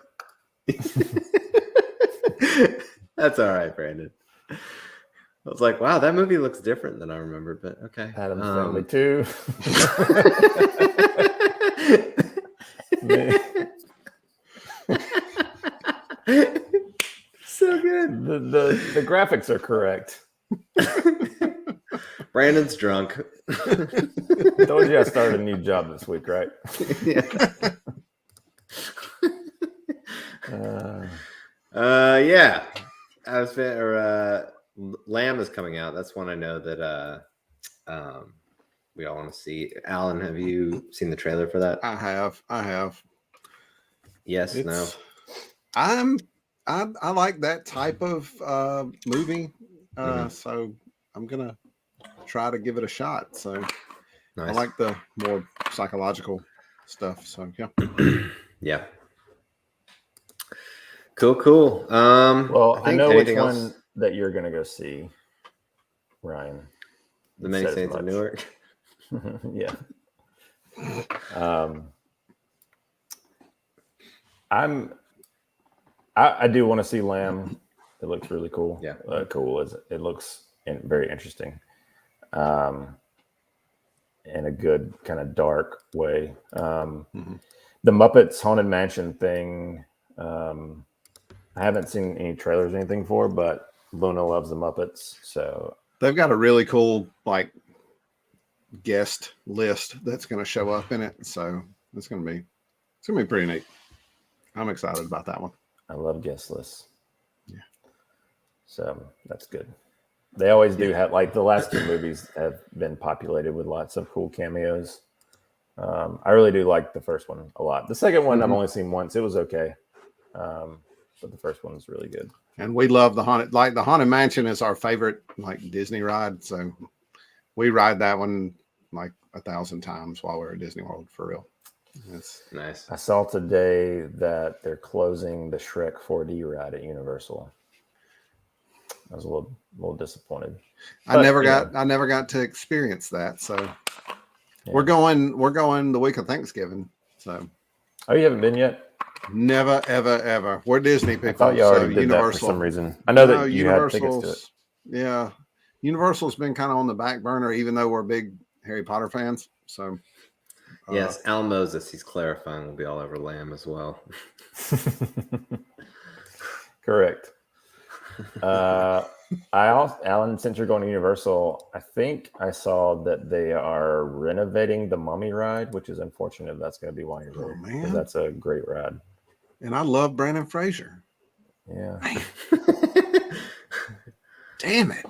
That's all right, Brandon. I was like, wow, that movie looks different than I remembered, but okay. Adam's Family 2. So good. The graphics are correct. Brandon's drunk. Told you I started a new job this week, right? Yeah. Yeah. Lamb is coming out. That's one I know that we all want to see. Alan, have you seen the trailer for that? I have. Yes, no. I like that type of movie. So I'm gonna try to give it a shot. So Nice. I like the more psychological stuff. So yeah. Yeah. Cool. Well, I know which else? one that you're gonna go see, Ryan. The Many Saints of Newark. Yeah. I do want to see Lamb. It looks really cool. Yeah. It looks very interesting. In a good kind of dark way. The Muppets Haunted Mansion thing. I haven't seen any trailers or anything for, but Luna loves the Muppets, so They've got a really cool like guest list that's going to show up in it. So it's going to be pretty neat. I'm excited about that one. I love guest lists. Yeah. So that's good. They always do have, like, the last two movies have been populated with lots of cool cameos. I really do like the first one a lot. The second one I've only seen once. It was okay. But the first one was really good. And we love the Haunted Mansion is our favorite like Disney ride. So we ride that one like 1,000 times while we're at Disney World for real. It's Nice. I saw today that they're closing the Shrek 4D ride at Universal. I was a little disappointed. I never got to experience that. So Yeah. we're going the week of Thanksgiving. So Oh, you haven't been yet? never, ever. We're Disney people. I thought you already did that for some reason. I know that you had tickets to it. Yeah. Universal's been kind of on the back burner, even though we're big Harry Potter fans. So Yes, Al Moses, he's clarifying, will be all over Lamb as well. Correct. Alan, since you're going to Universal, I think I saw that they are renovating the Mummy ride, which is unfortunate. That's going to be why you're there. man. 'Cause that's a great ride. And I love Brandon Fraser. Yeah. Damn it.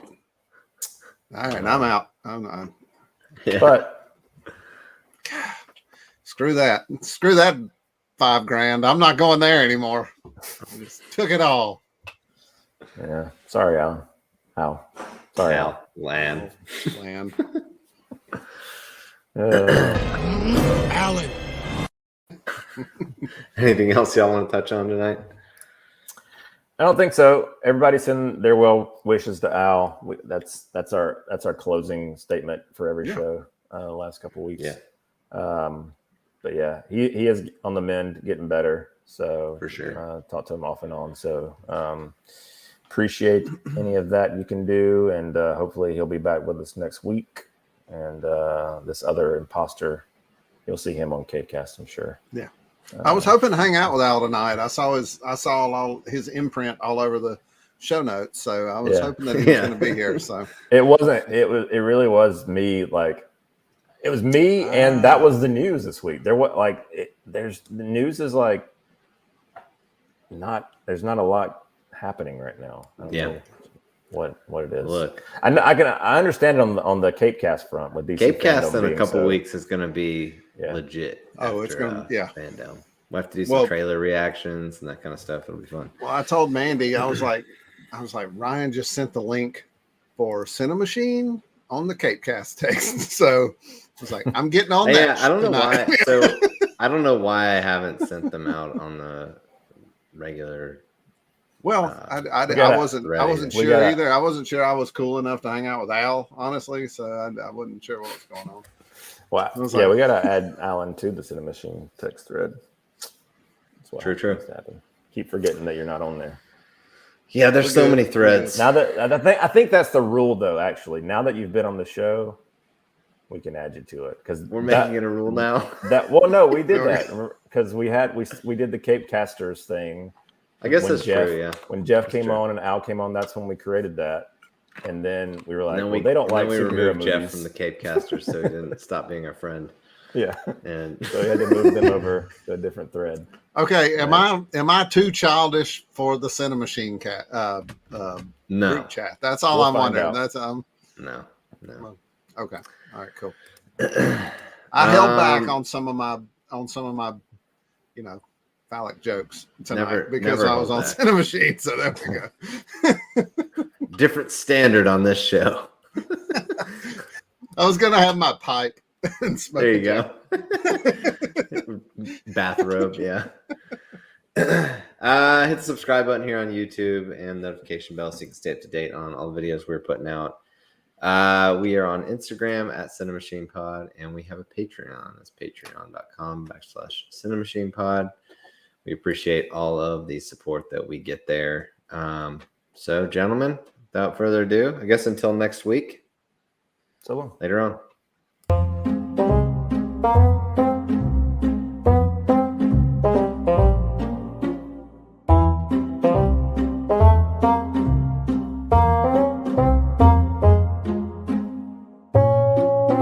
All right, I'm out. I'm Yeah. But screw that. Screw that $5,000. I'm not going there anymore. I just took it all. yeah, sorry, Alan. Sorry, Al. Al, Lamb. Land. Alan. Anything else y'all want to touch on tonight? I don't think so. Everybody send their well wishes to Al. That's our closing statement for every show. The last couple of weeks. Yeah. But yeah, he is on the mend, getting better. So For sure. Talk to him off and on. So appreciate any of that you can do, and hopefully he'll be back with us next week. And this other imposter, you'll see him on KCast, I'm sure. Yeah. I was hoping to hang out with Al tonight. I saw all his imprint all over the show notes. So I was hoping that he was going to be here. So it really was me. Like, it was me, and that was the news this week. The news is like there's not a lot happening right now. I don't know what it is. Look, I understand it on the CapeCast front with DC CapeCast fandom in a being couple so- weeks is going to be legit. Oh, it's after, gonna fandom. We'll have to do some trailer reactions and that kind of stuff. It'll be fun. Well, I told Mandy, I was like, Ryan just sent the link for CiNEMACHiNE on the CapeCast text. So I was like, I'm getting on that. Yeah, I don't know tonight. why. So I don't know why I haven't sent them out on the regular Well, gotta- I wasn't ready. sure We gotta- either. I wasn't sure I was cool enough to hang out with Al, honestly. So I wasn't sure what was going on. Well, I was yeah, like- we gotta add Alan to the CiNEMAChiNE text thread. That's what True. needs to happen. Keep forgetting that you're not on there. Yeah, there's We're so good. many We're threads. Now that I think that's the rule, though. Actually, now that you've been on the show, we can add you to it because We're making it a rule now. No, we did that because we did the Cape Casters thing. I guess when that's Jeff, true. Yeah. When Jeff That's came true. on and Al came on, that's when we created that. And then we were like, And well, they don't and like then we superhero removed Jeff movies. from the Cape Casters, so he didn't stop being our friend. Yeah, And so we had to move them over to a different thread. Okay, am I too childish for the CiNEMAChiNE no, group chat? That's all We'll I'm find wondering. out. That's no. okay. All right, cool. I held back Um, on some of my phallic jokes tonight because never I was hold on back. CiNEMAChiNE. So there we go. Different standard on this show. I was gonna have my pipe and smoke. There a you go. Bathrobe, yeah. Hit the subscribe button here on YouTube and notification bell so you can stay up to date on all the videos we're putting out. We are on Instagram at CiNEMAChinePod, and we have a Patreon. That's patreon.com/CiNEMAChinePod. We appreciate all of the support that we get there. So, gentlemen, without further ado, I guess until next week. So long. Later on.